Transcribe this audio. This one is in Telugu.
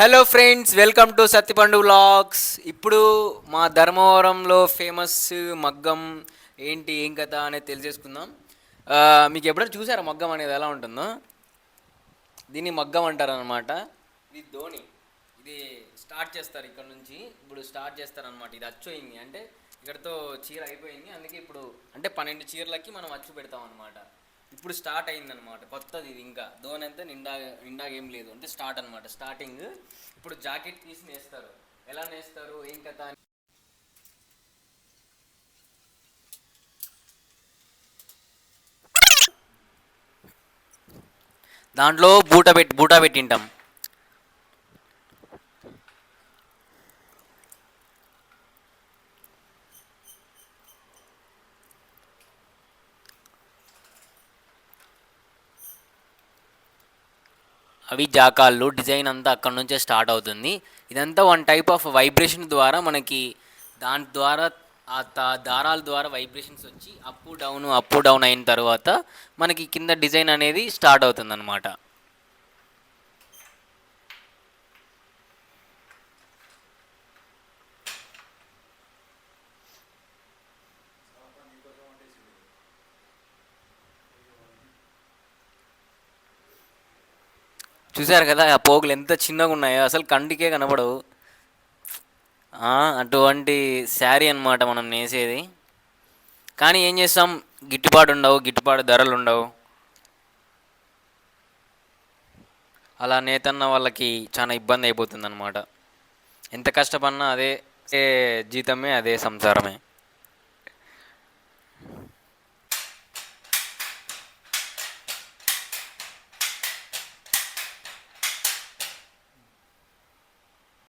Hello friends, welcome to Sattipandu vlogs. ఇప్పుడు మా ధర్మవరంలో ఫేమస్ మగ్గం ఏంటి ఏం కథ అనేది తెలియజేసుకుందాం. మీకు ఎప్పుడైనా చూసారా మగ్గం అనేది ఎలా ఉంటుందో? దీన్ని మగ్గం అంటారు అనమాట. ఇది ధోని. ఇది స్టార్ట్ చేస్తారు ఇక్కడ నుంచి. ఇప్పుడు స్టార్ట్ చేస్తారనమాట. ఇది అచ్చు అయింది అంటే ఇక్కడతో చీర అయిపోయింది. అందుకే ఇప్పుడు అంటే 12 చీరలకి మనం అచ్చు పెడతాం అనమాట. ఇప్పుడు స్టార్ట్ అయిందనమాట కొత్తది. ఇది ఇంకా ధోని అంతా నిండాగా ఏం లేదు, అంటే స్టార్ట్ అనమాట, స్టార్టింగ్. ఇప్పుడు జాకెట్ తీసి నేస్తారు. ఎలా నేస్తారు ఏం కథ అని దాంట్లో బూటా పెట్టింటాం. అవి జాకాళ్ళు, డిజైన్ అంతా అక్కడ నుంచే స్టార్ట్ అవుతుంది. ఇదంతా వన్ టైప్ ఆఫ్ వైబ్రేషన్ ద్వారా మనకి దాని ద్వారా దారాల ద్వారా వైబ్రేషన్స్ వచ్చి అప్ డౌన్ అయిన తర్వాత మనకి కింద డిజైన్ అనేది స్టార్ట్ అవుతుంది అనమాట. చూసారు కదా ఆ పోగులు ఎంత చిన్నగా ఉన్నాయో, అసలు కంటికే కనపడవు. అటువంటి శారీ అనమాట మనం నేసేది. కానీ ఏం చేస్తాం, గిట్టుబాటు ధరలు ఉండవు. అలా నేతన్న వాళ్ళకి చాలా ఇబ్బంది అయిపోతుంది అనమాట. ఎంత కష్టపడినా అదే జీతమే, అదే సంసారమే.